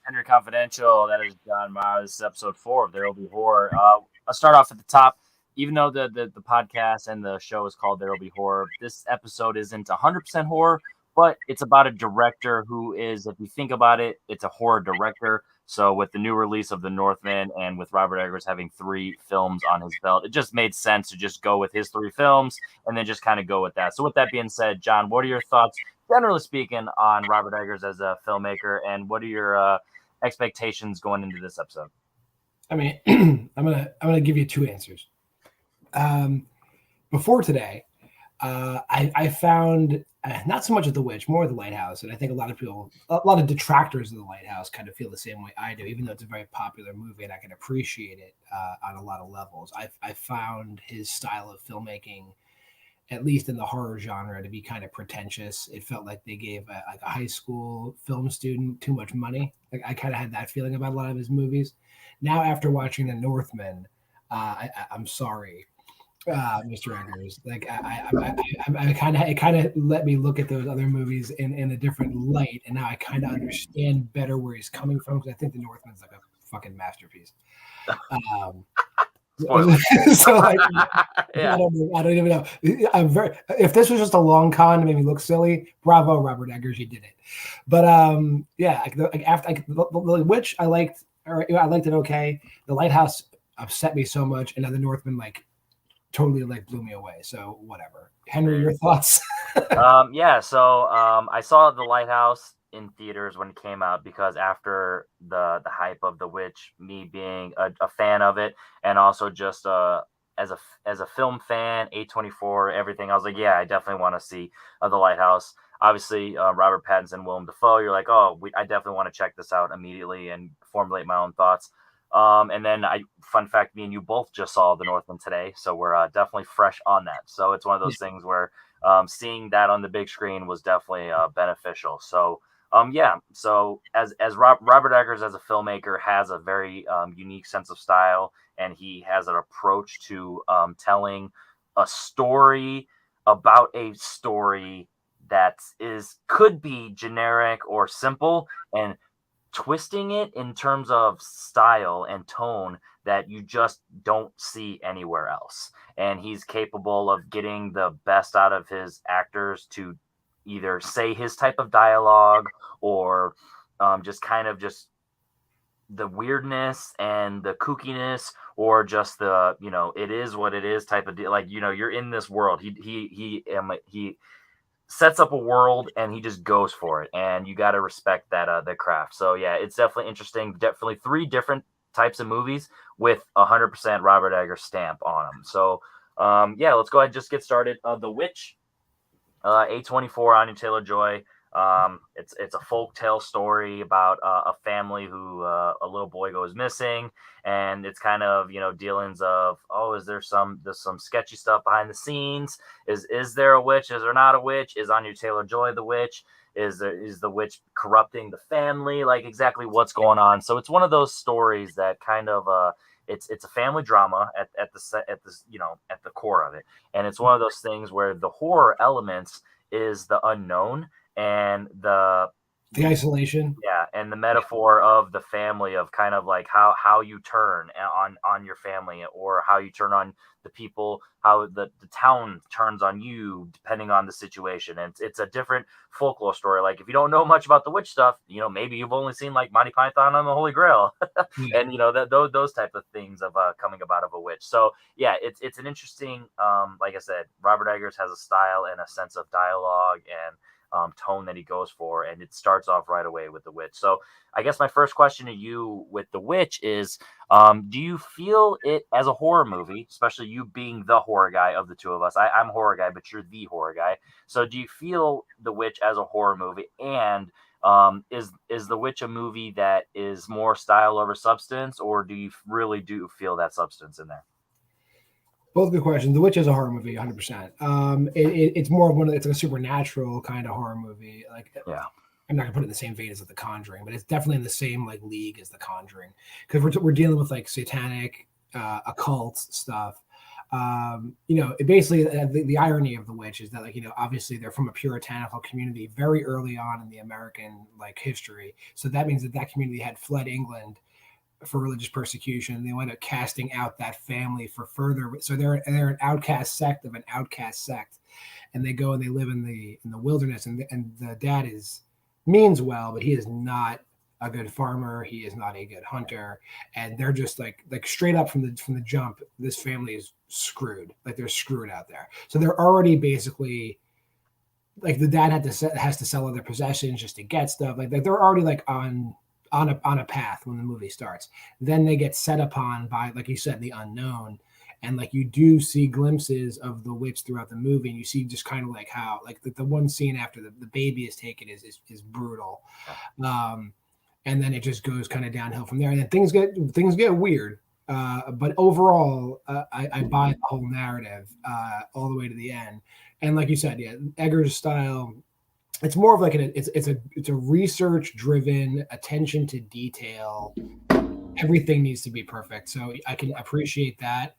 Henry Confidential. That is John Miles. This is episode 4 of There Will Be Horror. I'll start off at the top. Even though the podcast and the show is called There Will Be Horror, this episode isn't 100% horror, but it's about a director who is, if you think about it, it's a horror director. So with the new release of The Northman and with Robert Eggers having 3 films on his belt, it just made sense to just go with his 3 films and then just kind of go with that. So with that being said, John, what are your thoughts, generally speaking, on Robert Eggers as a filmmaker, and what are your expectations going into this episode? I mean, I'm gonna give you 2 answers. Before today, I found not so much of The Witch, more of The Lighthouse, and I think a lot of detractors of The Lighthouse kind of feel the same way I do, even though it's a very popular movie and I can appreciate it on a lot of levels. I found his style of filmmaking, at least in the horror genre, to be kind of pretentious. It felt like they gave a high school film student too much money. Like, I kind of had that feeling about a lot of his movies. Now, after watching The Northman, I'm sorry, Mr. Eggers. Like, it kind of let me look at those other movies in a different light, and now I kind of understand better where he's coming from, because I think The Northman's like a fucking masterpiece. So like, yeah. I don't even know. If this was just a long con to make me look silly, bravo, Robert Eggers, you did it. But after The Witch, I liked it okay. The Lighthouse upset me so much, and now The Northman totally blew me away. So whatever. Henry, your thoughts? I saw The Lighthouse in theaters when it came out, because after the hype of The Witch, me being a fan of it, and also just as a film fan, A24, everything, I was like, yeah, I definitely want to see The Lighthouse. Obviously, Robert Pattinson, Willem Dafoe, you're like, I definitely want to check this out immediately and formulate my own thoughts. And then fun fact, me and you both just saw The Northman today, so we're definitely fresh on that. So it's one of those things where seeing that on the big screen was definitely beneficial. So so as Robert Eggers as a filmmaker has a very unique sense of style, and he has an approach to telling a story about a story that could be generic or simple, and twisting it in terms of style and tone that you just don't see anywhere else. And he's capable of getting the best out of his actors to either say his type of dialogue, or just the weirdness and the kookiness, or just the, it is what it is type of deal. Like, you're in this world. He sets up a world and he just goes for it, and you got to respect that the craft. So yeah, it's definitely interesting. Definitely 3 different types of movies with 100% Robert Eggers stamp on them. So let's go ahead and just get started. The Witch, A24, Anya Taylor-Joy. It's a folktale story about a family who a little boy goes missing, and it's kind of dealings of, there's some sketchy stuff behind the scenes. Is there a witch? Is there not a witch? Is Anya Taylor-Joy the witch? Is the witch corrupting the family? Like, exactly what's going on? So it's one of those stories that kind of it's a family drama at the core of it, and it's one of those things where the horror elements is the unknown and the isolation, and the metaphor of the family, of kind of like how you turn on your family, or how you turn on the people, how the town turns on you depending on the situation. And it's a different folklore story. Like, if you don't know much about the witch stuff, maybe you've only seen like Monty Python and the Holy Grail and those type of things of coming about of a witch. So yeah, it's an interesting, like I said, Robert Eggers has a style and a sense of dialogue and tone that he goes for, and it starts off right away with The Witch. So I guess my first question to you with The Witch is, do you feel it as a horror movie, especially you being the horror guy of the two of us? I'm a horror guy, but you're the horror guy. So do you feel The Witch as a horror movie? And is The Witch a movie that is more style over substance, or do you really feel that substance in there? Both good questions. The Witch is a horror movie, 100%. It's more of it's like a supernatural kind of horror movie. Like, yeah, I'm not gonna put it in the same vein as The Conjuring, but it's definitely in the same league as The Conjuring, because we're dealing with like satanic, occult stuff. It basically the irony of the witch is that like obviously they're from a puritanical community very early on in the American like history, so that means that that community had fled England for religious persecution. They wind up casting out that family for further. So they're an outcast sect of an outcast sect, and they go and they live in the wilderness. And the dad means well, but he is not a good farmer. He is not a good hunter, and they're just like straight up from the jump. This family is screwed. Like they're screwed out there. So they're already basically like the dad has to sell other possessions just to get stuff. Like they're already like on a path when the movie starts. Then they get set upon by, like you said, the unknown. And like you do see glimpses of the witch throughout the movie, and you see just kind of like how like the one scene after the baby is taken is brutal. And then it just goes kind of downhill from there. And then things get weird. But overall, I buy the whole narrative all the way to the end. And like you said, yeah, Eggers' style, it's more of like it's a research driven attention to detail. Everything needs to be perfect, so I can appreciate that.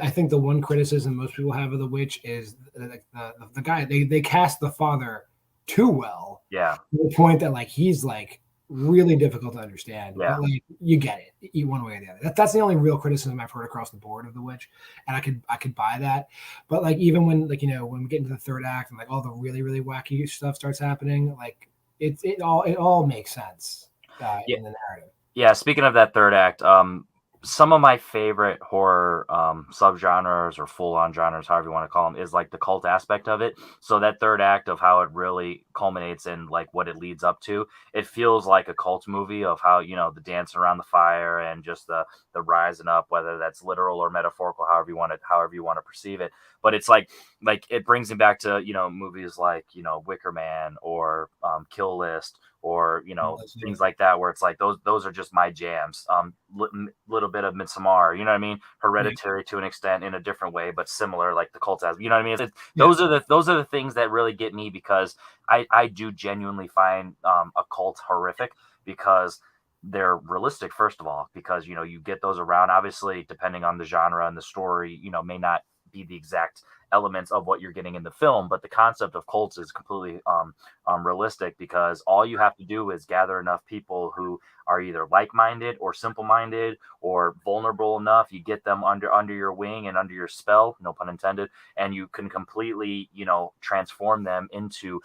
I think the one criticism most people have of the witch is the guy they cast the father too well. Yeah, to the point that like he's like really difficult to understand. Yeah. But like you get it, you one way or the other. That's the only real criticism I've heard across the board of the witch, and I could buy that. But like even when like when we get into the third act and like all the really really wacky stuff starts happening, like it all makes sense in the narrative. Yeah, speaking of that third act, some of my favorite horror subgenres or full-on genres, however you want to call them, is like the cult aspect of it. So that third act of how it really culminates in like what it leads up to, it feels like a cult movie of how the dancing around the fire and just the rising up, whether that's literal or metaphorical, however you want to perceive it. But it's like it brings me back to movies like Wicker Man or Kill List or things like that, where it's like those are just my jams. Little bit of Midsommar, you know what I mean? Hereditary to an extent in a different way, but similar, like the cult as, you know what I mean? Those are the things that really get me, because I do genuinely find a cult horrific, because they're realistic, first of all, because you get those around, obviously depending on the genre and the story, may not be the exact elements of what you're getting in the film, but the concept of cults is completely realistic, because all you have to do is gather enough people who are either like-minded or simple-minded or vulnerable enough. You get them under your wing and under your spell, no pun intended, and you can completely transform them into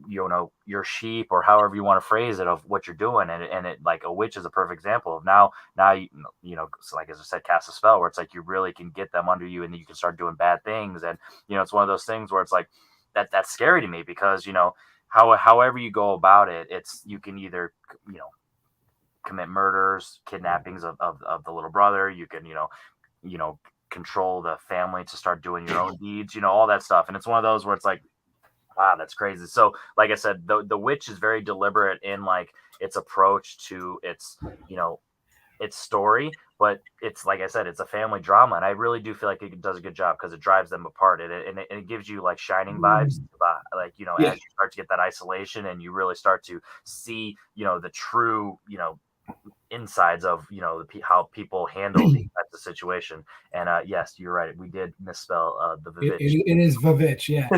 your sheep, or however you want to phrase it, of what you're doing. And it like a witch is a perfect example of now so like as I said, cast a spell where it's like you really can get them under you, and then you can start doing bad things. And it's one of those things where it's like that's scary to me, because however you go about it, you can either commit murders, kidnappings of the little brother. You can control the family to start doing your own deeds, all that stuff. And it's one of those where it's like, wow, that's crazy. So, like I said, the witch is very deliberate in like its approach to its story, but it's, like I said, it's a family drama, and I really do feel like it does a good job, because it drives them apart, and it gives you like Shining vibes, like as you start to get that isolation, and you really start to see the true insides of how people handle these types of situation. And yes, you're right, we did misspell the Vivitch. It is Vivitch, yeah.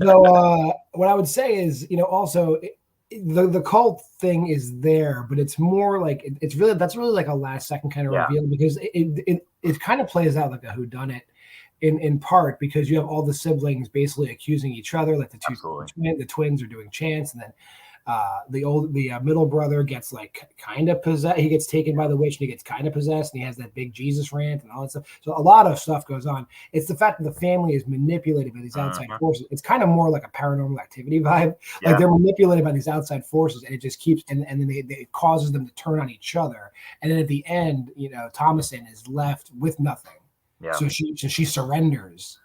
So what I would say is also the cult thing is there, but it's more like that's really like a last second kind of reveal, because it kind of plays out like a whodunit in part, because you have all the siblings basically accusing each other, like the twins are doing chants, and then the middle brother gets like kind of possessed. He gets taken by the witch, and he gets kind of possessed, and he has that big Jesus rant and all that stuff. So a lot of stuff goes on. It's the fact that the family is manipulated by these outside forces. It's kind of more like a Paranormal Activity vibe. Like they're manipulated by these outside forces, and it just keeps, and then it causes them to turn on each other. And then at the end, Thomasin is left with nothing. Yeah. So she surrenders.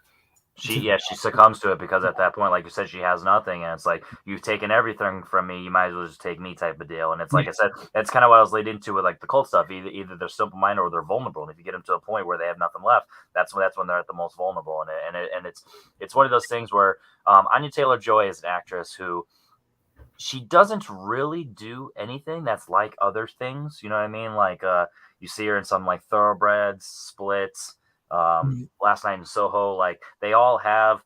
She succumbs to it, because at that point, like you said, she has nothing, and it's like, you've taken everything from me, you might as well just take me, type of deal. And it's like I said, that's kind of what I was laid into with like the cult stuff. Either they're simple-minded or they're vulnerable, and if you get them to a point where they have nothing left, that's when they're at the most vulnerable. And it's one of those things where Anya Taylor-Joy is an actress who, she doesn't really do anything that's like other things, you know what I mean? Like you see her in some like Thoroughbreds, Splits, Last Night in Soho. Like they all have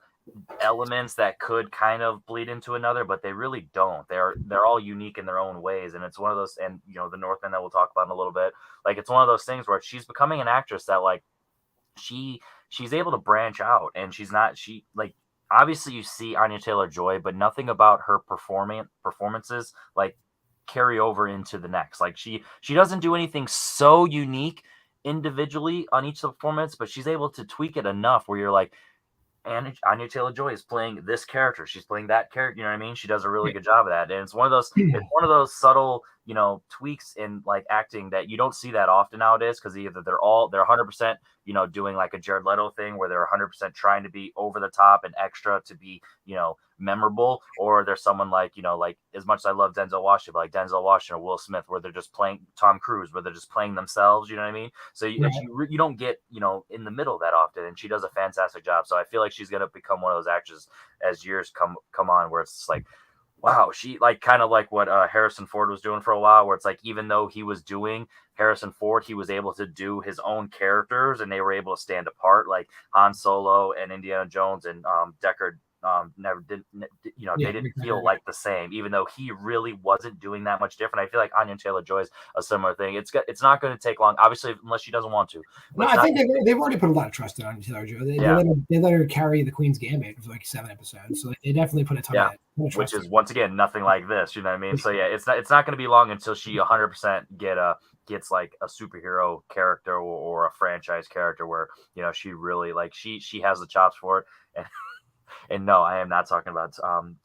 elements that could kind of bleed into another, but they really don't. They're all unique in their own ways, and it's one of those. And the Northman that we'll talk about in a little bit. Like it's one of those things where she's becoming an actress that like she's able to branch out, and she's not she like obviously you see Anya Taylor-Joy, but nothing about her performances like carry over into the next. Like she doesn't do anything so unique individually on each performance, but she's able to tweak it enough where you're like, and Anya Taylor-Joy is playing this character. She's playing that character. You know what I mean? She does a really good job of that. And it's one of those. It's one of those subtle, tweaks in like acting that you don't see that often nowadays. Because either they're 100%, doing like a Jared Leto thing where they're 100% trying to be over the top and extra to be, memorable, or there's someone like, like as much as I love Denzel Washington, like Denzel Washington or Will Smith, where they're just playing Tom Cruise, where they're just playing themselves. You know what I mean? So you don't get in the middle that often, and she does a fantastic job. So I feel like she's gonna become one of those actors as years come on, where it's like, wow, she like kind of like what Harrison Ford was doing for a while, where it's like even though he was doing Harrison Ford, he was able to do his own characters, and they were able to stand apart, like Han Solo and Indiana Jones and Deckard never did, they didn't feel like the same, even though he really wasn't doing that much different. I feel like Anya Taylor-Joy is a similar thing. It's not going to take long, obviously, unless she doesn't want to. No, I think they've already put a lot of trust in Anya Taylor-Joy. They let her carry the Queen's Gambit for like 7 episodes, so they definitely put a ton of trust. Which is once again nothing like this. You know what I mean? So yeah, it's not going to be long until she 100% gets like a superhero character or a franchise character where she really like she has the chops for it. And no, I am not talking about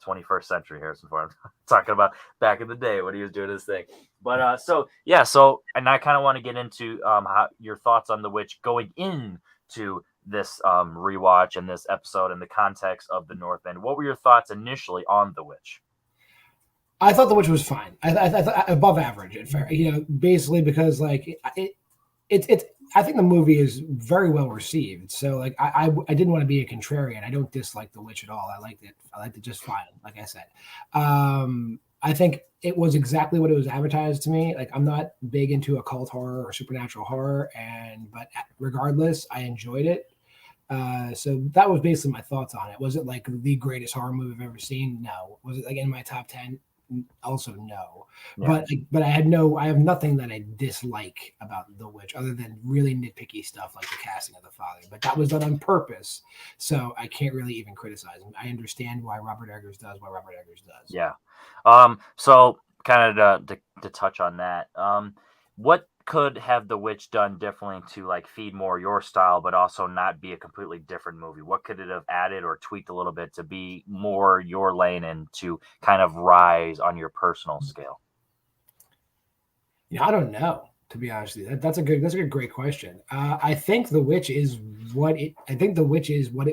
21st century Harrison Ford. I'm talking about back in the day when he was doing his thing. But so and I kind of want to get into how your thoughts on The Witch going into this rewatch and this episode in the context of The Northman. What were your thoughts initially on The Witch? I thought The Witch was fine. I thought above average, basically because like it's. I think the movie is very well received. So like I didn't want to be a contrarian. I don't dislike The Witch at all. I liked it just fine, like I said. I think it was exactly what it was advertised to me. Like I'm not big into occult horror or supernatural horror, but regardless, I enjoyed it. So that was basically my thoughts on it. Was it like the greatest horror movie I've ever seen? No. Was it like in my top 10? Also no. Yeah. But I have nothing that I dislike about The Witch other than really nitpicky stuff like the casting of the father. But that was done on purpose, so I can't really even criticize him. I understand why Robert Eggers does what Robert Eggers does. Yeah. So kind of to touch on that, what could have The Witch done differently to like feed more your style, but also not be a completely different movie? What could it have added or tweaked a little bit to be more your lane and to kind of rise on your personal scale? I don't know, to be honest with you. That's a great question. I think The Witch is what it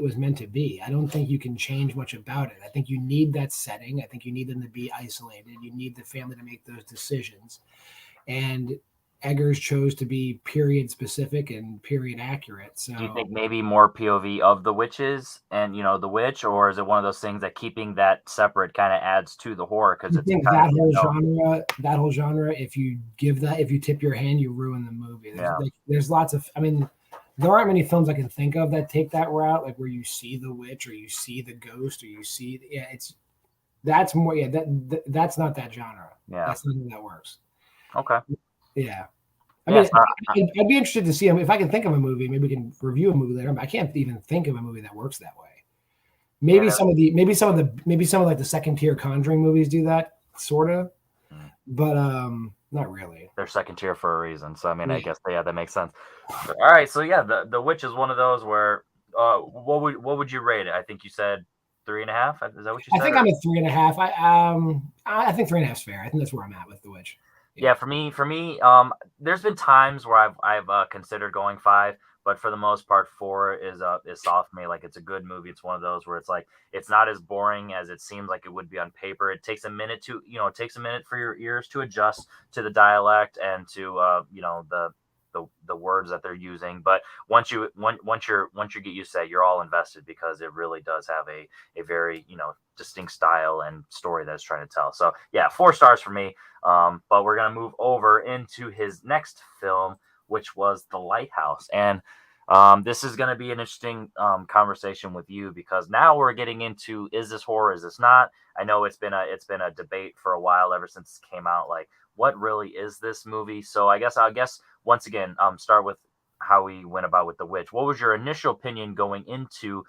was meant to be. I don't think you can change much about it. I think you need that setting. I think you need them to be isolated. You need the family to make those decisions. And Eggers chose to be period specific and period accurate. So do you think maybe more POV of the witches and the witch, or is it one of those things that keeping that separate kind of adds to the horror? Because it's that whole genre, if you tip your hand, you ruin the movie. There's lots of, there aren't many films I can think of that take that route, like where you see the witch or you see the ghost or you see that's more that's not that genre. That's not how that works. Okay. Yeah. I'd be interested to see if I can think of a movie. Maybe we can review a movie later. But I can't even think of a movie that works that way. Maybe some of like the second tier Conjuring movies do that sort of, but not really. They're second tier for a reason. So I guess that makes sense. All right, so the Witch is one of those where what would you rate it? I think you said 3.5. Is that what you said? I think I'm at 3.5. I think 3.5 is fair. I think that's where I'm at with The Witch. Yeah, for me, there's been times where I've considered going 5, but for the most part, 4 is soft for me. Like it's a good movie. It's one of those where it's like it's not as boring as it seems like it would be on paper. It takes a minute for your ears to adjust to the dialect and to the words that they're using. But once you get used to it, you're all invested because it really does have a very distinct style and story that it's trying to tell. So yeah, 4 stars for me. But we're gonna move over into his next film, which was The Lighthouse. And This is going to be an interesting conversation with you because now we're getting into, is this horror, is this not? I know it's been a debate for a while ever since it came out. Like, what really is this movie? So I guess once again, start with how we went about with The Witch. What was your initial opinion going into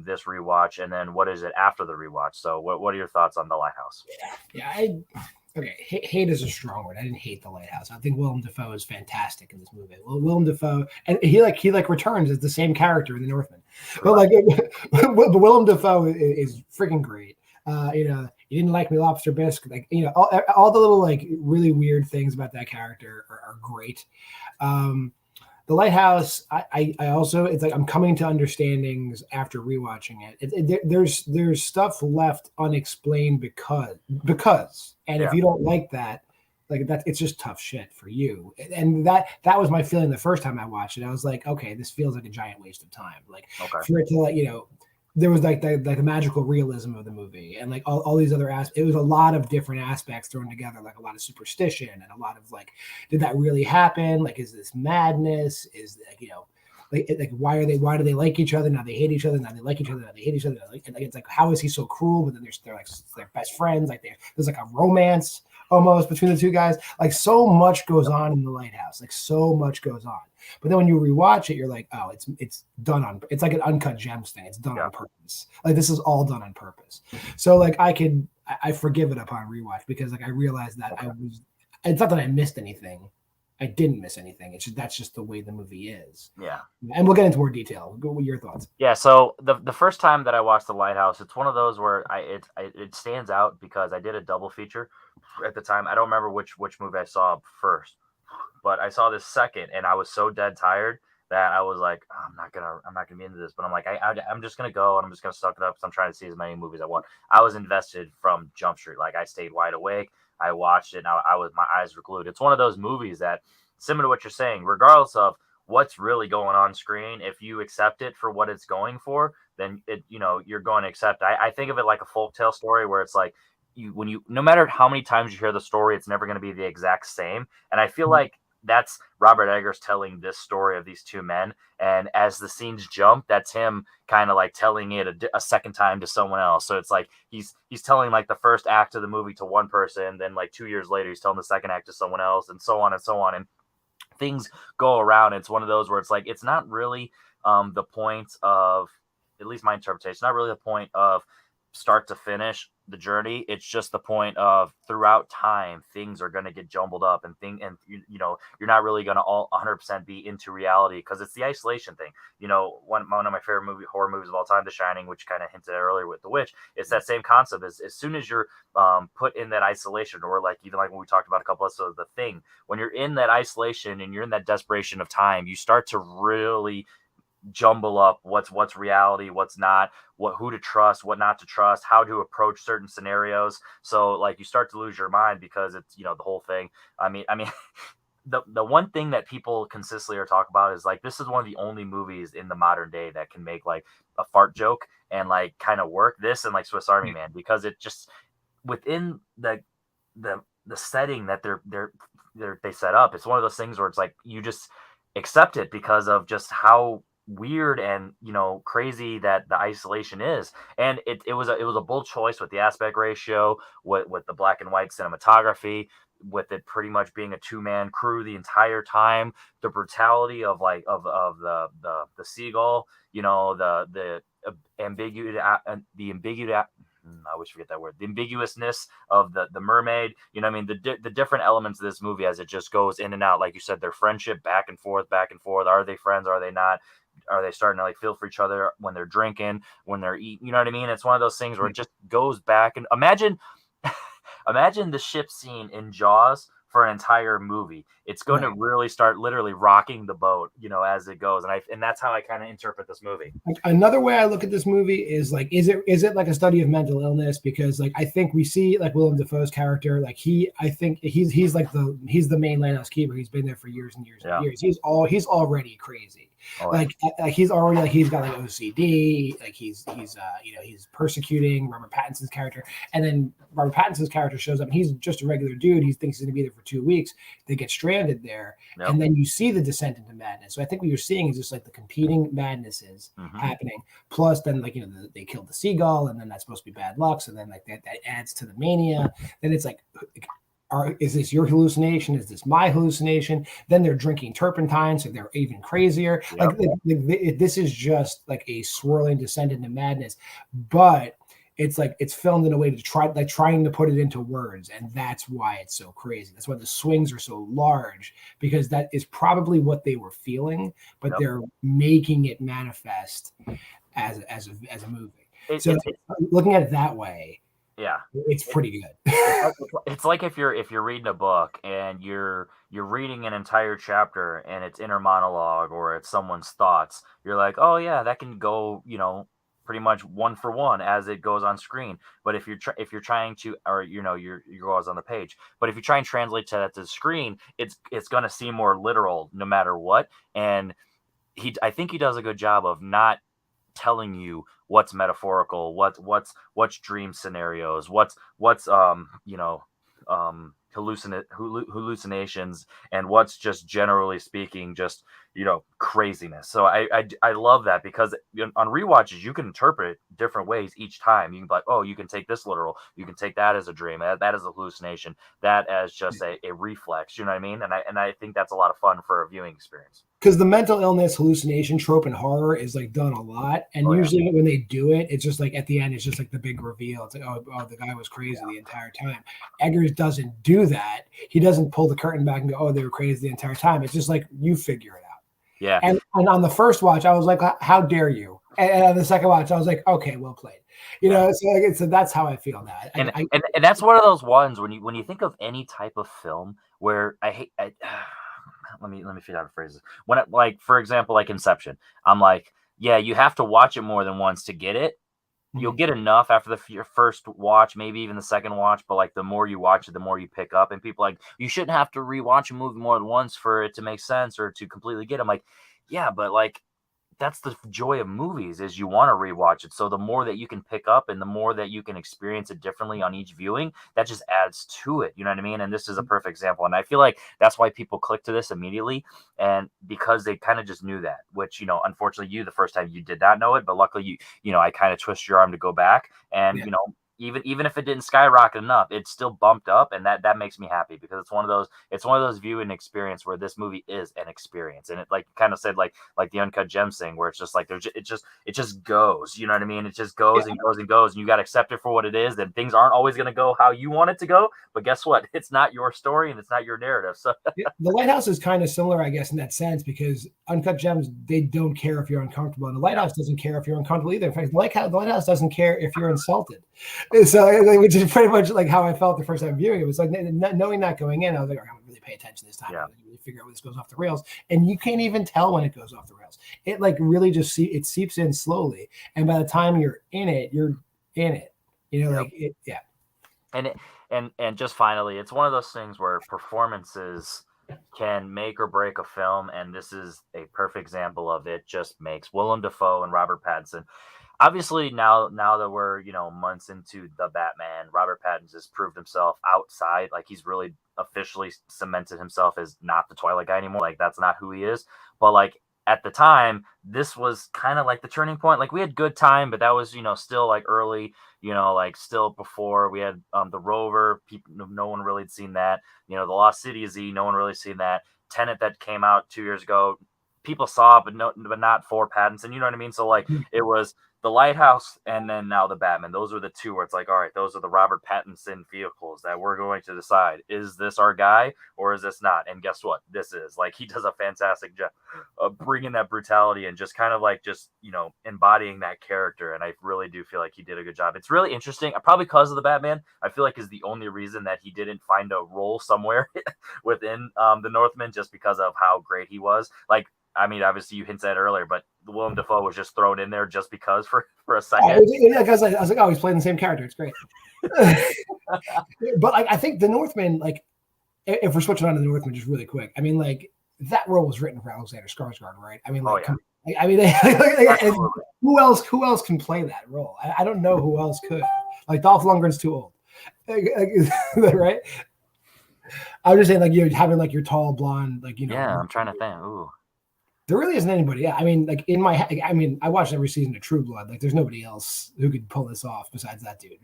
this rewatch, and then what is it after the rewatch? So what are your thoughts on The Lighthouse? Yeah, okay. Hate is a strong word. I didn't hate The Lighthouse. I think Willem Dafoe is fantastic in this movie. Well, Willem Dafoe, and he returns as the same character in The Northman, but like, but Willem Dafoe is freaking great. You didn't like me, Lobster Bisque. Like, all the little like really weird things about that character are great. The Lighthouse, I also, it's like I'm coming to understandings after rewatching it. There's stuff left unexplained because, and if Yeah. you don't like that, like that, it's just tough shit for you. And that was my feeling the first time I watched it. I was like, okay, this feels like a giant waste of time. Like, Okay. for it to, like, there was like the magical realism of the movie, and like all these other aspects. It was a lot of different aspects thrown together, like a lot of superstition and a lot of like, did that really happen? Like, is this madness? Is like, like why do they like each other? Now they hate each other. Now they like each other. Now they hate each other. And like, it's like, how is he so cruel? But then they're best friends. Like, there's like a romance almost between the two guys. Like, so much goes on in The Lighthouse. Like, so much goes on. But then when you rewatch it, you're like, oh, it's done on. It's like an Uncut Gems thing. It's done on purpose. Like, this is all done on purpose. So like, I forgive it upon rewatch because like I realized that It's not that I missed anything. I didn't miss anything. It's just, that's just the way the movie is. Yeah. And we'll get into more detail. Go with your thoughts. Yeah, so the first time that I watched The Lighthouse, it's one of those where it stands out because I did a double feature at the time. I don't remember which movie I saw first, but I saw this second, and I was so dead tired that I was like, "Oh, I'm not gonna be into this." But I'm like, I'm just gonna go and I'm just gonna suck it up because I'm trying to see as many movies as I want. I was invested from Jump Street. Like, I stayed wide awake. I watched it, and my eyes were glued. It's one of those movies that, similar to what you're saying, regardless of what's really going on screen, if you accept it for what it's going for, then you're going to accept. I think of it like a folktale story where it's like, no matter how many times you hear the story, it's never going to be the exact same. And I feel like that's Robert Eggers telling this story of these two men, and as the scenes jump, that's him kind of like telling it a second time to someone else. So it's like he's telling like the first act of the movie to one person, then like 2 years later he's telling the second act to someone else, and so on and so on. And things go around. It's one of those where it's like, it's not really the point of, at least my interpretation, not really the point of start to finish the journey. It's just the point of, throughout time, things are going to get jumbled up, and you're not really going to all 100% be into reality, because it's the isolation thing. One of my favorite horror movies of all time, The Shining, which kind of hinted at earlier with The Witch, it's that same concept. As soon as you're put in that isolation, or like even like when we talked about a couple episodes of The Thing, when you're in that isolation and you're in that desperation of time, you start to really jumble up what's reality, what's not, who to trust, what not to trust, how to approach certain scenarios. So like, you start to lose your mind because it's the whole thing. I mean the one thing that people consistently are talking about is like, this is one of the only movies in the modern day that can make like a fart joke and like kind of work. This and like Swiss Army Man, because it just, within the setting that they set up, it's one of those things where it's like, you just accept it because of just how weird and crazy that the isolation is. And it was a bold choice with the aspect ratio, with the black and white cinematography, with it pretty much being a two-man crew the entire time, the brutality of like of the seagull, the ambiguity, I always forget that word. The ambiguousness of the mermaid. I mean, the different elements of this movie as it just goes in and out. Like you said, their friendship back and forth, back and forth. Are they friends? Are they not? Are they starting to like feel for each other when they're drinking, when they're eating? You know what I mean? It's one of those things where it just goes back. And imagine the ship scene in Jaws for an entire movie. It's going to really start literally rocking the boat, as it goes. And that's how I kind of interpret this movie. Like, another way I look at this movie is like, is it like a study of mental illness? Because like, I think we see like Willem Dafoe's character, like I think he's the main lighthouse keeper. He's been there for years and years and years. He's already crazy. Oh, yeah. Like he's already, like, he's got like OCD, like he's persecuting Robert Pattinson's character, and then Robert Pattinson's character shows up and he's just a regular dude. He thinks he's gonna be there for 2 weeks. They get straight stranded there, Yep. and then you see the descent into madness. So I think what you're seeing is just like the competing madnesses happening. Plus, then like they killed the seagull, and then that's supposed to be bad luck. So then like that adds to the mania. Then it's like, is this your hallucination? Is this my hallucination? Then they're drinking turpentine, so they're even crazier. Yep. Like this is just like a swirling descent into madness, but it's like it's filmed in a way to trying to put it into words, and that's why it's so crazy. That's why the swings are so large, because that is probably what they were feeling, but they're making it manifest as a movie. So looking at it that way, yeah, it's pretty good. It's like if you're reading a book and you're reading an entire chapter and it's inner monologue or it's someone's thoughts, you're like, oh yeah, that can go, pretty much one for one as it goes on screen. But if you're trying to, or your goes on the page, but if you try and translate that to the screen, it's going to seem more literal no matter what. And I think he does a good job of not telling you what's metaphorical, what's dream scenarios, what's hallucinations, and what's just generally speaking just craziness. So I love that, because on rewatches you can interpret different ways each time. You can be like, oh, you can take this literal, you can take that as a dream, that as a hallucination, that as just a reflex, you know what I mean? And I think that's a lot of fun for a viewing experience, because the mental illness hallucination trope in horror is like done a lot, and usually when they do it, it's just like at the end it's just like the big reveal. It's like, oh the guy was crazy the entire time. Eggers doesn't do that. He doesn't pull the curtain back and go, oh, they were crazy the entire time. It's just like, you figure it out. Yeah. And on the first watch, I was like, how dare you? And on the second watch, I was like, okay, well played. So that's how I feel now. And that's one of those ones when you think of any type of film where let me figure out how to phrase this. When like, for example, like Inception, I'm like, yeah, you have to watch it more than once to get it. You'll get enough after your first watch, maybe even the second watch, but like the more you watch it, the more you pick up. And people like, you shouldn't have to rewatch a movie more than once for it to make sense or to completely get it. I'm like, yeah, but like, that's the joy of movies, is you want to rewatch it. So the more that you can pick up and the more that you can experience it differently on each viewing, that just adds to it. You know what I mean? And this is a perfect example. And I feel like that's why people click to this immediately. And because they kind of just knew that, which, unfortunately the first time you did not know it, but luckily I kind of twist your arm to go back and, even if it didn't skyrocket enough, it still bumped up, and that makes me happy, because it's one of those viewing experience where this movie is an experience. And it, like kind of said, like the Uncut Gems thing, where it's just like it just goes, you know what I mean? It just goes and goes and goes, and you got to accept it for what it is. And things aren't always going to go how you want it to go, but guess what? It's not your story and it's not your narrative. So the Lighthouse is kind of similar, I guess, in that sense, because Uncut Gems, they don't care if you're uncomfortable, and the Lighthouse doesn't care if you're uncomfortable either. In fact, the Lighthouse doesn't care if you're insulted. So, which is pretty much like how I felt the first time viewing it. It was like, knowing that going in, I was like, I'm gonna really pay attention this time. I'm gonna really figure out when this goes off the rails. And you can't even tell when it goes off the rails. It like really just it seeps in slowly. And by the time you're in it, you're in it. Like it, yeah. And just finally, it's one of those things where performances can make or break a film, and this is a perfect example of it. Just makes Willem Dafoe and Robert Pattinson. Obviously, now that we're months into the Batman, Robert Pattinson has proved himself outside. Like, he's really officially cemented himself as not the Twilight guy anymore. Like, that's not who he is. But like at the time, this was kind of like the turning point. Like, we had Good Time, but that was still like early. Like still before we had The Rover. People, no one really had seen that. The Lost City of Z, no one really seen that. Tenet, that came out 2 years ago, people saw it, but not for Pattinson. You know what I mean? So like, it was The Lighthouse and then now the Batman. Those are the two where it's like, all right, those are the Robert Pattinson vehicles that we're going to decide. Is this our guy or is this not? And guess what? This is. Like, he does a fantastic job of bringing that brutality and just kind of like embodying that character. And I really do feel like he did a good job. It's really interesting. Probably because of the Batman, I feel like is the only reason that he didn't find a role somewhere within the Northman, just because of how great he was. Like, I mean, obviously you hinted at earlier, but Willem Dafoe was just thrown in there just because for a second. Yeah, because I was like, oh, he's playing the same character. It's great. But I think the Northman, like, if we're switching on to the Northman just really quick, I mean, like, that role was written for Alexander Skarsgård, right? I mean, like, who else can play that role? I don't know who else could. Like, Dolph Lundgren's too old, right? I was just saying, like, you're having like your tall blonde, like, Yeah, I'm trying to think. Ooh. there really isn't anybody. Yeah, I mean, like in my, I mean, I watched every season of True Blood. Like, there's nobody else who could pull this off besides that dude.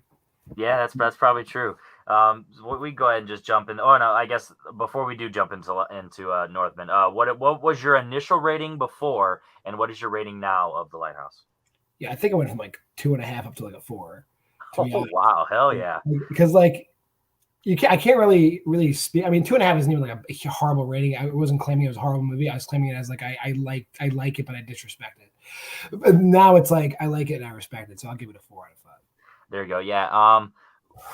Yeah, that's probably true. So we go ahead and just jump in. Oh no, I guess before we do jump into Northman, what was your initial rating before, and what is your rating now of The Lighthouse? Yeah, I think I went from like 2.5 up to like a 4. To Oh be honest, wow, hell yeah. because like I can't really speak. I mean, 2.5 isn't even like a horrible rating. I wasn't claiming it was a horrible movie. I was claiming it as like I like it, but I disrespect it. But now it's like I like it and I respect it, so I'll give it a 4 out of 5. There you go. Yeah.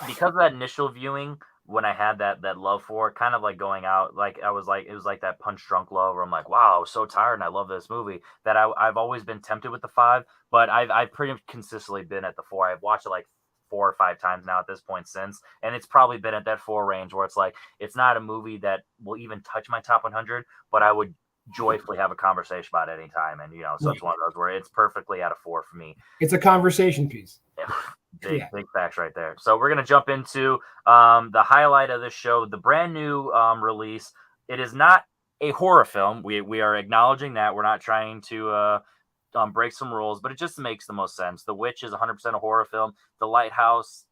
Because of that initial viewing, when I had that love for it, kind of like going out, like I was like, it was like that punch drunk love where I'm like, wow, I was so tired and I love this movie that I've always been tempted with the 5, but I've pretty consistently been at the 4. I've watched it like 4 or 5 times now at this point since, and it's probably been at that 4 range where it's like, it's not a movie that will even touch my top 100, but I would joyfully have a conversation about it anytime. And, so it's one of those where it's perfectly at a 4 for me. It's a conversation piece. Big facts right there. So we're going to jump into the highlight of this show, the brand new release. It is not a horror film. We are acknowledging that. We're not trying to break some rules, but it just makes the most sense. The Witch is 100% a horror film. The Lighthouse,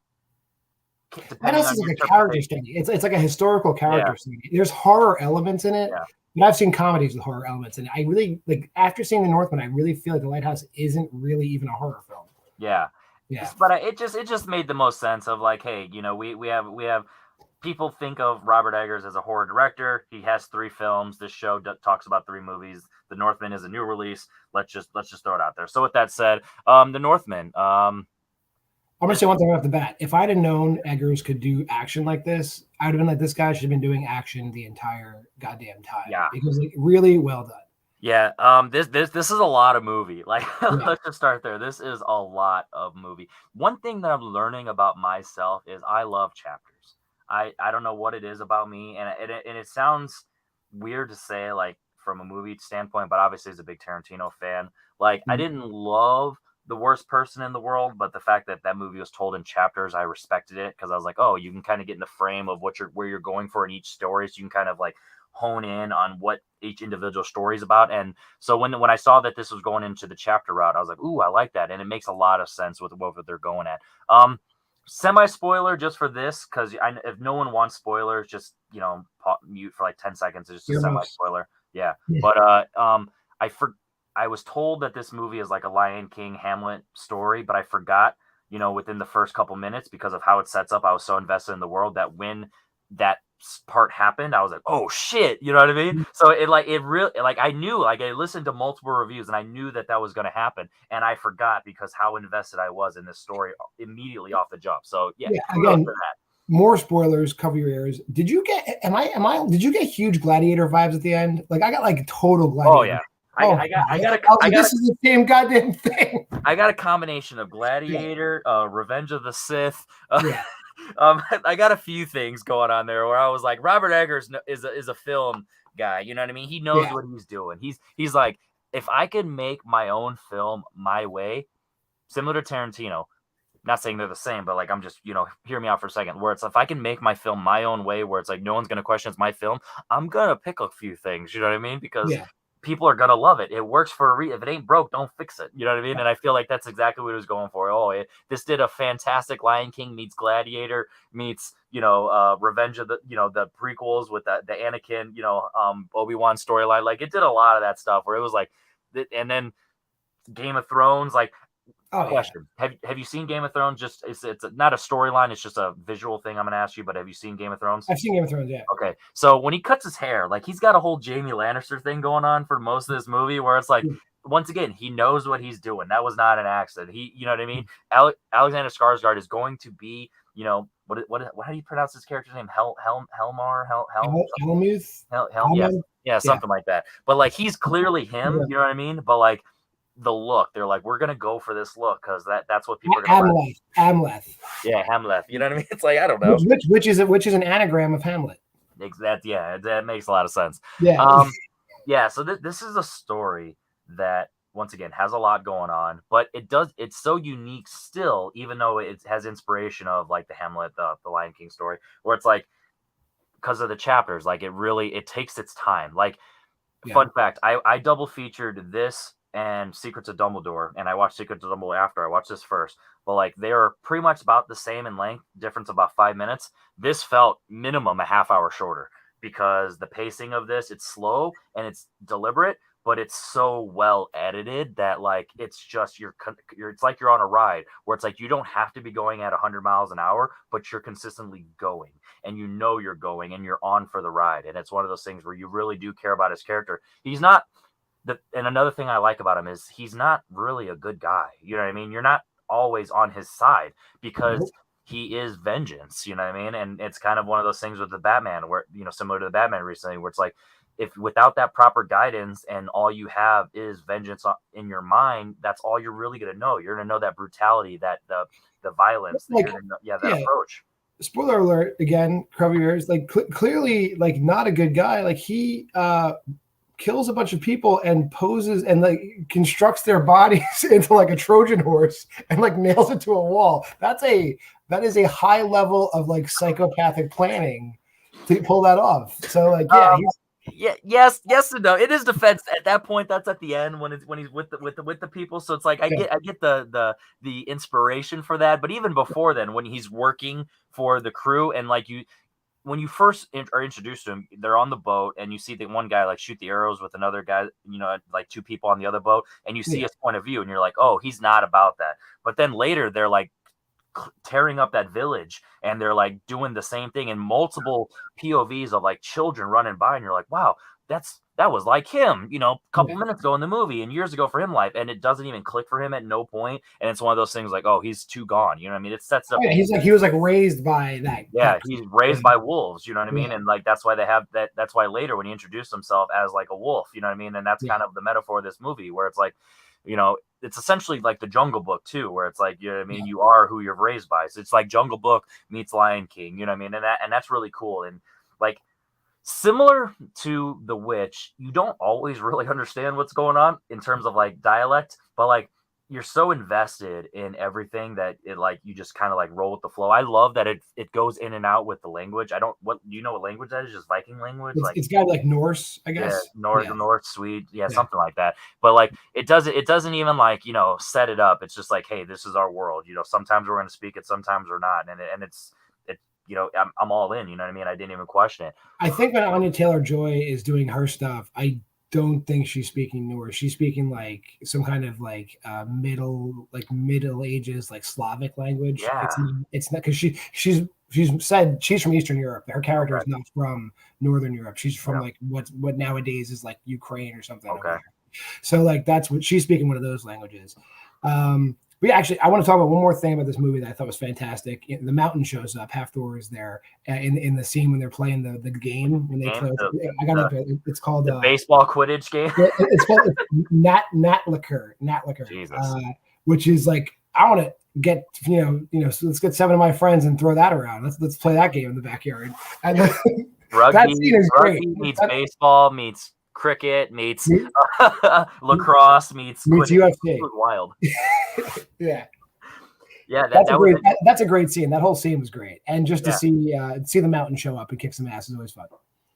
Lighthouse is like a character study. It's like a historical character study. There's horror elements in it. Yeah. But I've seen comedies with horror elements, and I really like after seeing The Northman, I really feel like The Lighthouse isn't really even a horror film. Yeah. But it just made the most sense of like, hey, we have people think of Robert Eggers as a horror director. He has 3 films. This show talks about 3 movies. The Northman is a new release. Let's just throw it out there. So with that said, The Northman. I'm gonna say one thing off the bat. If I'd have known Eggers could do action like this, I'd have been like, this guy should have been doing action the entire goddamn time. Yeah, because like really well done. Yeah, this is a lot of movie. Like, let's just start there. This is a lot of movie. One thing that I'm learning about myself is I love chapters. I don't know what it is about me, and it sounds weird to say like from a movie standpoint, but obviously as a big Tarantino fan, like I didn't love The Worst Person in the World, but the fact that movie was told in chapters, I respected it because I was like, oh, you can kind of get in the frame of where you're going for in each story, so you can kind of like hone in on what each individual story is about. And so when I saw that this was going into the chapter route, I was like, ooh, I like that. And it makes a lot of sense with what they're going at. Semi spoiler just for this, because if no one wants spoilers, just mute for like 10 seconds. It's just a semi spoiler. Yeah. But I was told that this movie is like a Lion King Hamlet story, but I forgot, within the first couple minutes because of how it sets up. I was so invested in the world that when that part happened, I was like, oh shit, you know what I mean? So it really, like I knew, like I listened to multiple reviews and I knew that was going to happen, and I forgot because how invested I was in this story immediately off the jump. So again, more spoilers, cover your ears. Did you get did you get huge Gladiator vibes at the end? Like I got like total Gladiator. Oh yeah. I got this is the same goddamn thing. I got a combination of Gladiator, Revenge of the Sith. I got a few things going on there where I was like, Robert Eggers is a film guy. You know what I mean? He knows what he's doing. He's like, if I could make my own film my way, similar to Tarantino, not saying they're the same, but like, I'm just, hear me out for a second, where it's, if I can make my film my own way, where it's like, no one's going to question it's my film, I'm going to pick a few things, you know what I mean? Because people are going to love it. It works for a reason. If it ain't broke, don't fix it. You know what I mean? And I feel like that's exactly what it was going for. This did a fantastic Lion King meets Gladiator meets, Revenge of the prequels with the Anakin, Obi-Wan storyline. Like it did a lot of that stuff where it was like, and then Game of Thrones, like, question. Have you seen Game of Thrones? Just it's not a storyline, it's just a visual thing I'm gonna ask you, but have you seen Game of Thrones? I've seen Game of Thrones, yeah. Okay. So when he cuts his hair, like he's got a whole Jamie Lannister thing going on for most of this movie where it's like once again, he knows what he's doing. That was not an accident. He, you know what I mean? Alexander Skarsgård is going to be, what how do you pronounce his character's name? Helmuth? Yeah, something like that. But like he's clearly him, you know what I mean? But like the look, they're like, we're gonna go for this look because that's what people are gonna Hamlet. Yeah, Hamlet. You know what I mean? It's like, I don't know. Which is an anagram of Hamlet. That makes a lot of sense. Yeah. So this is a story that once again has a lot going on, but it's so unique still, even though it has inspiration of like the Hamlet, the Lion King story, where it's like because of the chapters. Like it takes its time. Like, Yeah. fun fact, I double featured this and Secrets of Dumbledore, and I watched Secrets of Dumbledore after I watched this first. But like they are pretty much about the same in length, difference about 5 minutes. This felt minimum a half hour shorter because the pacing of this, it's slow and it's deliberate, but it's so well edited that like it's just you're it's like you're on a ride where it's like you don't have to be going at 100 miles an hour, but you're consistently going and you know you're going and you're on for the ride. And it's one of those things where you really do care about his character. He's not and another thing I like about him is he's not really a good guy. You know what I mean? You're not always on his side because he is vengeance. You know what I mean? And it's kind of one of those things with the Batman where, you know, similar to the Batman recently, where it's like, if without that proper guidance and all you have is vengeance in your mind, that's all you're really going to know. You're going to know that brutality, that the violence, Like, that approach. Spoiler alert again, Crevier is like clearly like not a good guy. Like he kills a bunch of people and poses and like constructs their bodies into like a Trojan horse and like nails it to a wall. That is a high level of like psychopathic planning to pull that off. So like, yes and no. In his defense, at that point, that's at the end when he's with the people. So it's like I get the inspiration for that. But even before then, when he's working for the crew and like when you first are introduced to him, they're on the boat and you see the one guy like shoot the arrows with another guy, you know, like two people on the other boat, and you see his point of view and you're like, oh, he's not about that. But then later they're like tearing up that village and they're like doing the same thing in multiple POVs of like children running by, and you're like, wow, that was like him, you know, a couple minutes ago in the movie and years ago for him life, and it doesn't even click for him at no point. And it's one of those things like, oh, he's too gone, you know what I mean? It sets up he was like raised by that. Yeah, he's raised by wolves, you know what I mean? And like that's why they have that's why later when he introduced himself as like a wolf, you know what I mean? And that's kind of the metaphor of this movie, where it's like, you know, it's essentially like the Jungle Book too, where it's like, you know what I mean, you are who you're raised by. So it's like Jungle Book meets Lion King, you know what I mean? And that's really cool. And like similar to The Witch, you don't always really understand what's going on in terms of like dialect, but like you're so invested in everything that it like you just kind of like roll with the flow. I love that it goes in and out with the language. Do you know what language that is? Just Viking language? It's got like Norse, I guess. Yeah, Norse, Swede, something like that. But like it doesn't even like, you know, set it up. It's just like, hey, this is our world. You know, sometimes we're going to speak it, sometimes we're not, and it's you know, I'm all in. You know what I mean? I didn't even question it. I think when Anya Taylor-Joy is doing her stuff, I don't think she's speaking Norse. She's speaking like some kind of like middle ages like Slavic language. Yeah. It's not because she's said she's from Eastern Europe. Her character is not from Northern Europe. She's from like what nowadays is like Ukraine or something. Okay. So like that's what she's speaking, one of those languages. But yeah, actually, I want to talk about one more thing about this movie that I thought was fantastic. The mountain shows up. Half-Thor is there in the scene when they're playing the game. When they play, it's called the baseball Quidditch game. It's called Natlicker. Jesus. Which is like, I want to get so let's get 7 of my friends and throw that around. Let's play that game in the backyard. And that scene is great. Meets baseball meets cricket meets lacrosse meets UFC. It was wild. Yeah, that's a great scene. That whole scene was great, and just to see the mountain show up and kick some ass is always fun.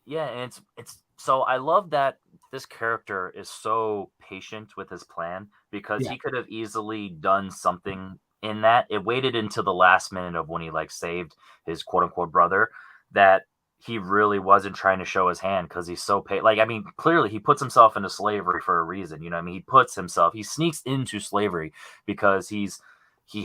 Yeah, and it's so I love that this character is so patient with his plan, because he could have easily done something in that. It waited until the last minute of when he like saved his quote unquote brother that he really wasn't trying to show his hand, because he's so like, I mean, clearly he puts himself into slavery for a reason. You know what I mean? He sneaks into slavery because he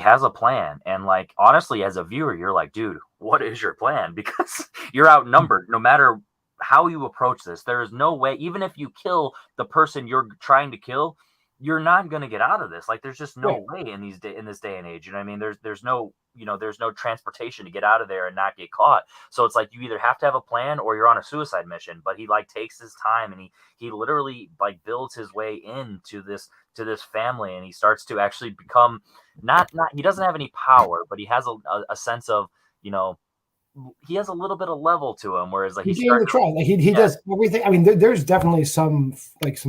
has a plan. And like, honestly, as a viewer, you're like, dude, what is your plan? Because you're outnumbered. No matter how you approach this, there is no way, even if you kill the person you're trying to kill, you're not going to get out of this. Like, there's just no way in this day and age. You know what I mean? There's no transportation to get out of there and not get caught. So it's like you either have to have a plan or you're on a suicide mission. But he like takes his time and he literally like builds his way into this family, and he starts to actually become not he doesn't have any power, but he has a sense of, you know, he has a little bit of level to him, whereas like he does everything. I mean, there's definitely some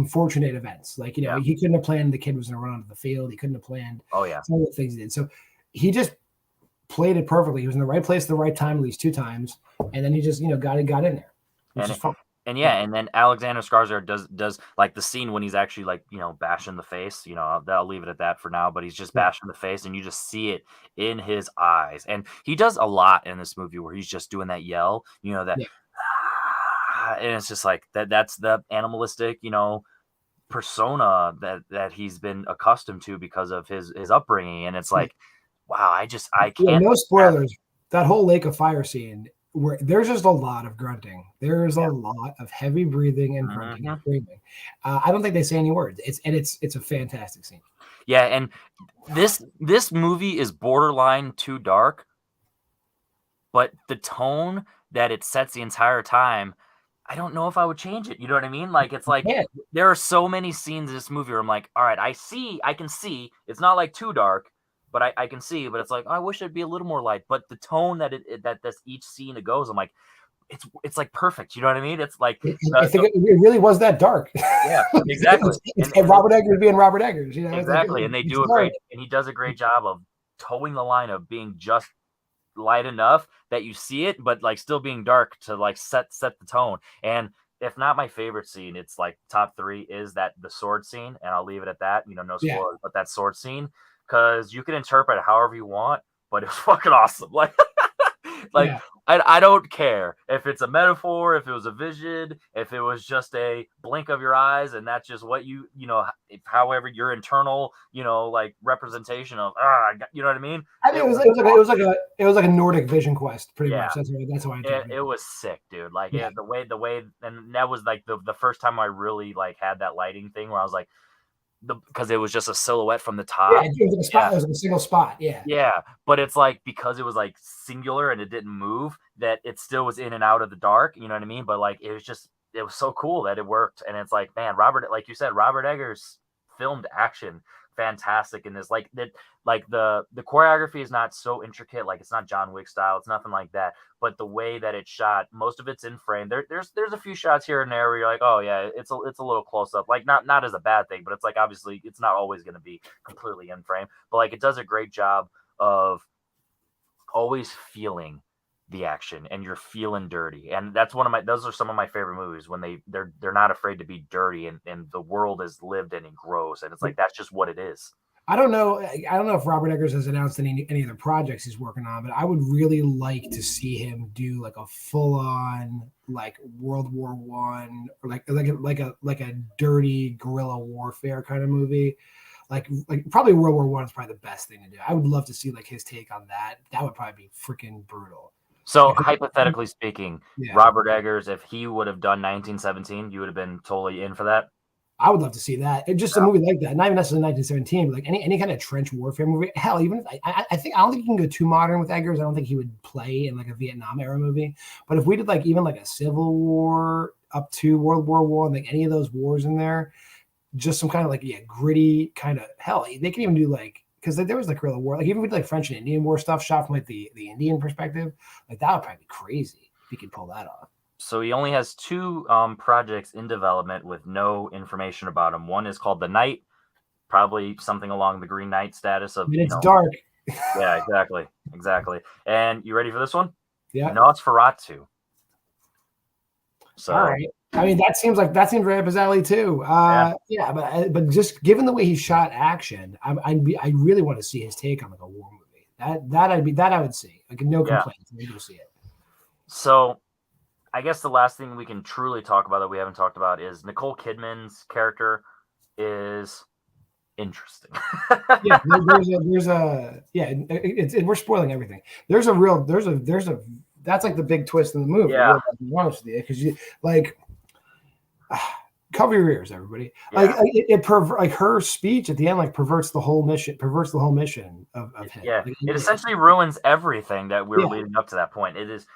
fortunate events. Like, you know, he couldn't have planned the kid was going to run onto the field. He couldn't have planned some of the things he did. So he just played it perfectly. He was in the right place at the right time at least 2 times, and then he just got in there, which is fun. And and then Alexander Skarsgård does like the scene when he's actually like bashing the face. I'll leave it at that for now. But he's just bashing the face, and you just see it in his eyes. And he does a lot in this movie where he's just doing that yell, that, and it's just like that. That's the animalistic, persona that he's been accustomed to because of his upbringing. And it's like, wow, I can't. No spoilers. That whole Lake of Fire scene, where there's just a lot of grunting. There's a lot of heavy breathing and grunting and screaming. I don't think they say any words. It's a fantastic scene. Yeah, and this movie is borderline too dark, but the tone that it sets the entire time, I don't know if I would change it. You know what I mean? Like, it's like there are so many scenes in this movie where I'm like, all right, I can see. It's not like too dark, but I can see, but it's like, I wish it'd be a little more light. But the tone that that's each scene it goes, I'm like, it's like perfect. You know what I mean? It's like I think it really was that dark. Yeah, exactly. and Robert Eggers being Robert Eggers, exactly. And he does a great job of towing the line of being just light enough that you see it, but like still being dark to like set the tone. And if not my favorite scene, it's like top 3 is the sword scene, and I'll leave it at that. No spoilers, but that sword scene. Because you can interpret it however you want, but it's fucking awesome. I don't care if it's a metaphor, if it was a vision, if it was just a blink of your eyes, and that's just what however your internal, like representation of, you know what I mean? I mean, it was like a Nordic Vision Quest, pretty much. That's why it was sick, dude. Like the way, and that was like the first time I really like had that lighting thing where I was like. Because it was just a silhouette from the top. Yeah, it was a spot. It was a single spot. Yeah. Yeah, but it's like because it was like singular and it didn't move, that it still was in and out of the dark. You know what I mean? But like it was so cool that it worked. And it's like, man, like you said, Robert Eggers filmed action fantastic in this. Like that, like the choreography is not so intricate. Like it's not John Wick style. It's nothing like that. But the way that it's shot, most of it's in frame. There's a few shots here and there where you're like, oh yeah, it's a little close up. Like not as a bad thing, but it's like obviously it's not always going to be completely in frame. But like it does a great job of always feeling the action, and you're feeling dirty. And that's those are some of my favorite movies when they're not afraid to be dirty, and the world is lived in and gross, and it's like that's just what it is. I don't know if Robert Eggers has announced any other projects he's working on, but I would really like to see him do like a full-on like World War I or like a dirty guerrilla warfare kind of movie. Like probably World War I is probably the best thing to do. I would love to see like his take on that. That would probably be freaking brutal. So hypothetically speaking, Robert Eggers, if he would have done 1917, you would have been totally in for that. I would love to see that. Just a movie like that, not even necessarily 1917, but like any kind of trench warfare movie. Hell, even if I don't think you can go too modern with Eggers. I don't think he would play in like a Vietnam era movie. But if we did like even like a Civil War up to World War I, like any of those wars in there, just some kind of like gritty kind of hell. They can even do like. Because there was like guerrilla war, like even with like French and Indian war stuff shot from like the Indian perspective, like that would probably be crazy if he could pull that off. So he only has 2 projects in development with no information about them. One is called The Knight, probably something along the Green Knight status of. It's dark. Yeah, exactly. And you ready for this one? Yeah. Nosferatu. So. All right. I mean, that seems right up his alley too. But just given the way he shot action, I really want to see his take on like a war movie. That I would see. Like no complaints. Maybe go see it. So, I guess the last thing we can truly talk about that we haven't talked about is Nicole Kidman's character is interesting. We're spoiling everything. There's a that's like the big twist in the movie. Yeah. Because you like. Cover your ears, everybody. Like her speech at the end, like perverts the whole mission of him. Yeah, it essentially ruins everything that we were leading up to that point. It is.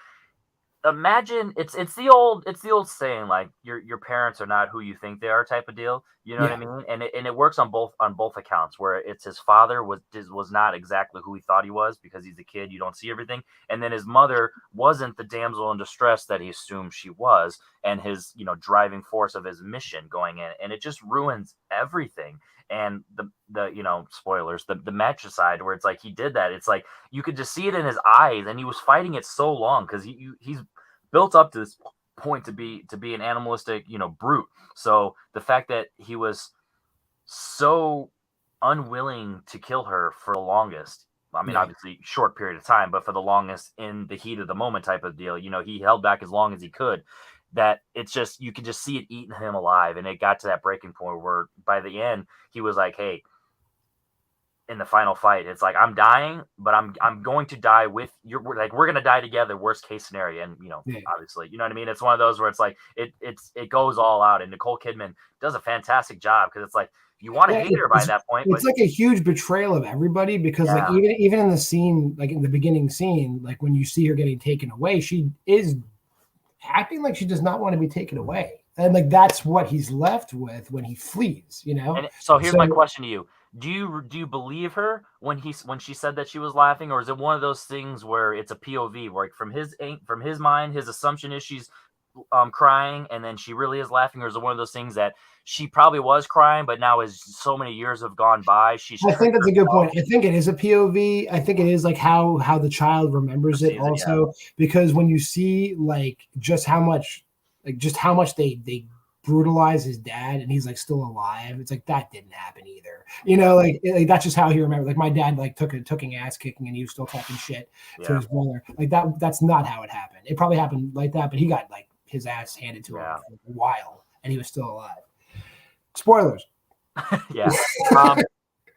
Imagine it's the old saying, like your parents are not who you think they are type of deal. You know what I mean? And it works on both accounts, where it's his father was not exactly who he thought he was because he's a kid. You don't see everything. And then his mother wasn't the damsel in distress that he assumed she was. and his, driving force of his mission going in, and it just ruins everything. And the spoilers, the matricide, where it's like he did that, it's like you could just see it in his eyes, and he was fighting it so long because he's built up to this point to be an animalistic, brute. So the fact that he was so unwilling to kill her for the longest, I mean, obviously short period of time, but for the longest, in the heat of the moment type of deal, he held back as long as he could, that it's just, you could just see it eating him alive. And it got to that breaking point where by the end he was like, hey, in the final fight, it's like, I'm dying, but I'm going to die with you. We're going to die together, worst case scenario. And obviously, you know what I mean? It's one of those where it's like it goes all out, and Nicole Kidman does a fantastic job, because it's like, you want to hate her by that point. It's like a huge betrayal of everybody, because like even in the scene, like in the beginning scene, like when you see her getting taken away, she is acting like she does not want to be taken away. And like, that's what he's left with when he flees, And so here's my question to you. Do you believe her when she said that she was laughing, or is it one of those things where it's a POV, where like from his mind, his assumption is she's crying, and then she really is laughing? Or is it one of those things that she probably was crying, but now as so many years have gone by, I think that's a good point. I think it is a POV. I think it is like how the child remembers it also, because when you see like just how much they brutalize his dad, and he's like still alive, it's like that didn't happen either. Like that's just how he remembers. Like my dad like took an ass kicking, and he was still talking shit to his brother. Like that's not how it happened. It probably happened like that, but he got like his ass handed to him for a while, and he was still alive. Spoilers. Yeah.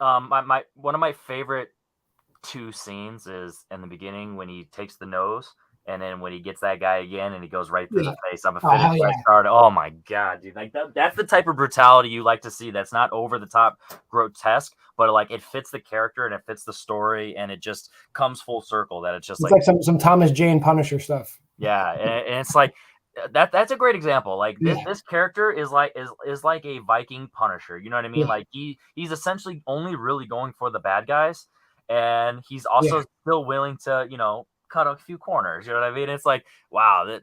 My one of my favorite two scenes is in the beginning when he takes the nose, and then when he gets that guy again and he goes right through the face. I'm a finished card. Oh my god, dude! Like that's the type of brutality you like to see. That's not over the top grotesque, but like it fits the character and it fits the story, and it just comes full circle. That it's just like some Thomas Jane Punisher stuff. Yeah, and it's like that's a great example. Like this character is like a Viking Punisher. You know what I mean? Like he's essentially only really going for the bad guys, and he's also still willing to cut a few corners. You know what I mean? It's like, wow, that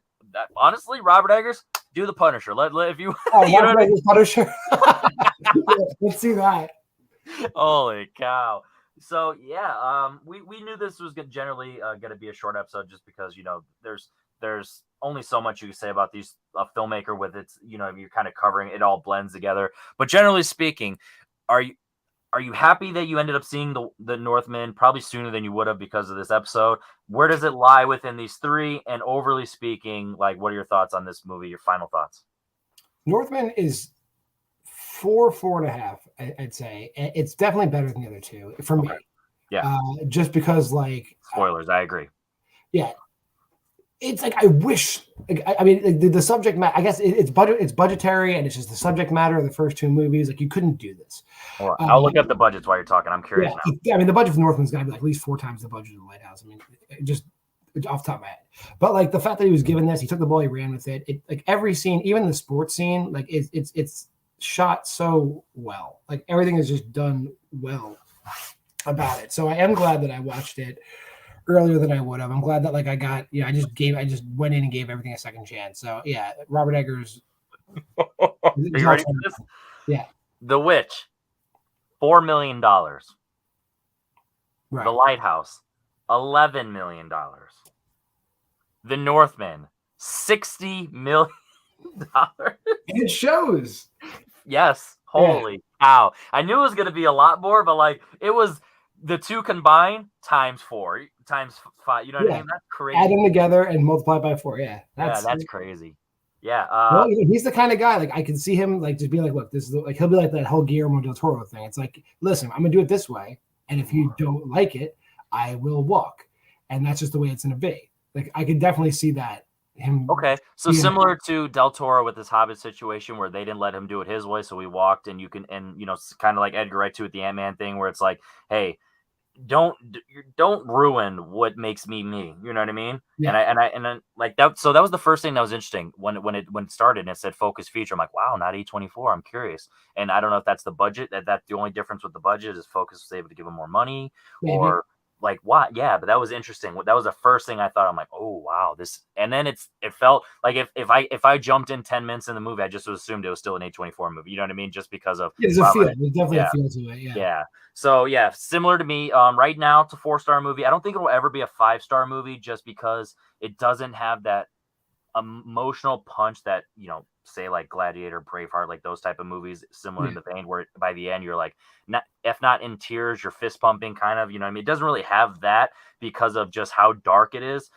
honestly, Robert Eggers, do the Punisher. Let if you, you know what I mean? Punisher. Let's see that. Holy cow! So we knew this was generally going to be a short episode, just because there's only so much you can say about these filmmaker with its, you're kind of covering it, all blends together. But generally speaking, are you happy that you ended up seeing the Northman probably sooner than you would have because of this episode? Where does it lie within these three? And overly speaking, like, what are your thoughts on this movie? Your final thoughts? Northman is 4.5. I'd say it's definitely better than the other two for me. Yeah. Just because, like, spoilers. I agree. Yeah. It's like, I wish, like, I mean, like, the subject matter, I guess it's budgetary, and it's just the subject matter of the first two movies. Like, you couldn't do this. Well, I'll look up the budgets while you're talking. I'm curious now. Yeah, I mean, the budget for Northman's got to be like at least 4 times the budget of the Lighthouse. I mean, just off the top of my head. But like the fact that he was given this, he took the ball, he ran with it. Like every scene, even the sports scene, like it's shot so well. Like everything is just done well about it. So I am glad that I watched it earlier than I would have. I'm glad that like I just went in and gave everything a second chance. So yeah, Robert Eggers. Are you ready for this? Yeah. The Witch, $4 million. Right. The Lighthouse, $11 million. The Northman, $60 million. It shows. Yes. Holy cow. I knew it was going to be a lot more, but like it was the two combined times 4 times 5. You know what I mean? That's crazy. Add them together and multiply by 4. Yeah. That's crazy. Yeah. Well, he's the kind of guy, like I can see him like just being like, look, this is like, he'll be like that whole Guillermo del Toro thing. It's like, listen, I'm gonna do it this way, and if you don't like it, I will walk. And that's just the way it's gonna be. Like I could definitely see that. Okay, so similar to Del Toro with this Hobbit situation, where they didn't let him do it his way, so he walked, and kind of like Edgar Wright too with the Ant-Man thing, where it's like, hey, don't ruin what makes me me. You know what I mean? Yeah. And I like that. So that was the first thing that was interesting when it started and it said focus feature. I'm like, wow, not A24. I'm curious, and I don't know if that's the budget. That's the only difference with the budget is Focus was able to give him more money, Maybe. or like what? Yeah, but that was interesting. That was the first thing I thought. I'm like, oh wow, this. And then it felt like if I jumped in 10 minutes in the movie, I just assumed it was still an A24 movie. You know what I mean? Just because of There's a wow, feel. There's definitely a yeah, feel to it. Yeah. yeah. So yeah, similar to me. Right now, it's a 4-star movie. I don't think it will ever be a 5-star movie, just because it doesn't have that emotional punch that, say like Gladiator, Braveheart, like those type of movies, similar Yeah. in the vein, where by the end you're like, not if not in tears, you're fist pumping, kind of. You know what I mean? It doesn't really have that because of just how dark it is,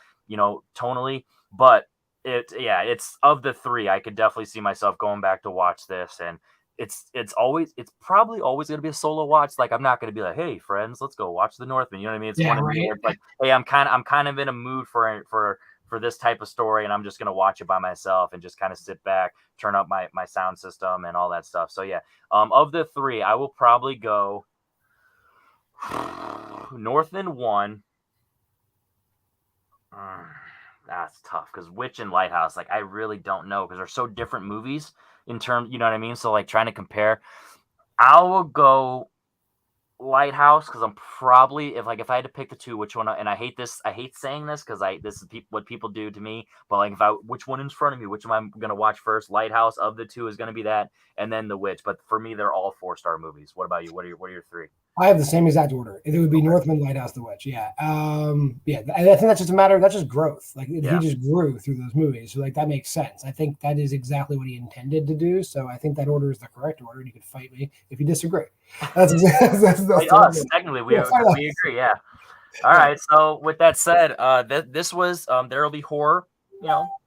tonally. But it's of the three, I could definitely see myself going back to watch this, and it's probably always going to be a solo watch. Like, I'm not going to be like, hey friends, let's go watch The Northman. You know what I mean? It's Yeah. one of me Right. where it's like, hey, I'm kind of in a mood for this type of story, and I'm just gonna watch it by myself and just kind of sit back, turn up my sound system and all that stuff. So yeah, of the three, I will probably go Northman 1. That's tough because Witch and Lighthouse, like I really don't know because they're so different movies in terms, you know what I mean? So like trying to compare, I will go Lighthouse because I'm probably if I had to pick the two, which one? And I hate this. I hate saying this because this is what people do to me. But like, which one in front of me? Which am I gonna watch first? Lighthouse of the two is gonna be that, and then The Witch. But for me, they're all 4-star movies. What about you? What are your three? I have the same exact order. It would be Okay. Northman, Lighthouse, The Witch. Yeah. Yeah. I think that's just a matter. That's just growth. Like he Yeah. just grew through those movies. So like that makes sense. I think that is exactly what he intended to do. So I think that order is the correct order. And you can fight me if you disagree. That's that's Fight the us. order. Technically, we Yeah, fight us. we agree. Yeah. All Yeah. right. So with that said, this was There Will Be Horror,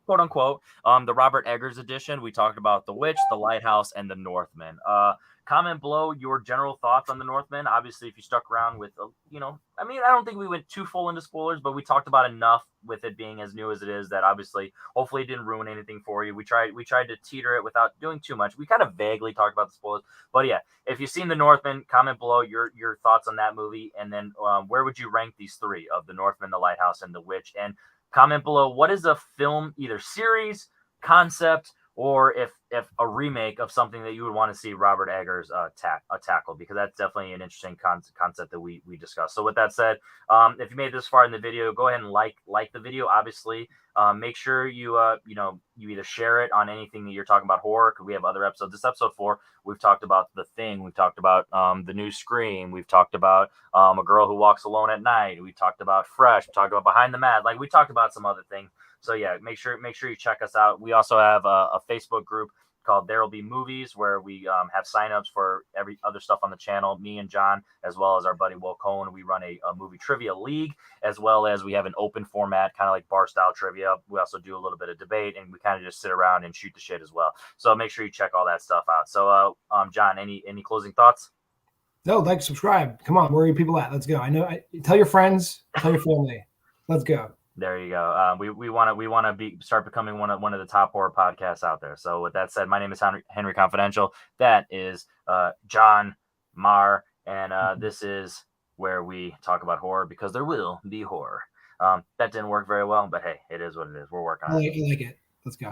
quote unquote. The Robert Eggers edition. We talked about The Witch, The Lighthouse, and The Northman. Comment below your general thoughts on The Northman. Obviously, if you stuck around with, I mean, I don't think we went too full into spoilers, but we talked about enough with it being as new as it is that obviously, hopefully, it didn't ruin anything for you. We tried to teeter it without doing too much. We kind of vaguely talked about the spoilers, but yeah, if you've seen The Northman, comment below your thoughts on that movie, and then where would you rank these three of The Northman, The Lighthouse, and The Witch? And comment below what is a film, either series, concept, or if a remake of something that you would want to see Robert Eggers tackle, because that's definitely an interesting concept that we discussed. So with that said, if you made this far in the video, go ahead and like the video. Obviously, make sure you you either share it on anything that you're talking about horror, because we have other episodes. This episode 4, we've talked about The Thing, we've talked about the new Scream, we've talked about A Girl Who Walks Alone at Night, we talked about Fresh, we talked about Behind the Mask, like we talked about some other things. So yeah, make sure you check us out. We also have a Facebook group called There Will Be Movies, where we have signups for every other stuff on the channel. Me and John, as well as our buddy Will Cohen, we run a movie trivia league, as well as we have an open format, kind of like bar style trivia. We also do a little bit of debate, and we kind of just sit around and shoot the shit as well. So make sure you check all that stuff out. So John, any closing thoughts? No, like, subscribe. Come on, where are you people at? Let's go. Tell your friends, tell your family. Let's go. There you go. We want to start becoming one of the top horror podcasts out there. So with that said, my name is Henry Confidential. That is John Marr, and this is where we talk about horror, because there will be horror. That didn't work very well, but hey, it is what it is. We're working on it. I like it. Let's go.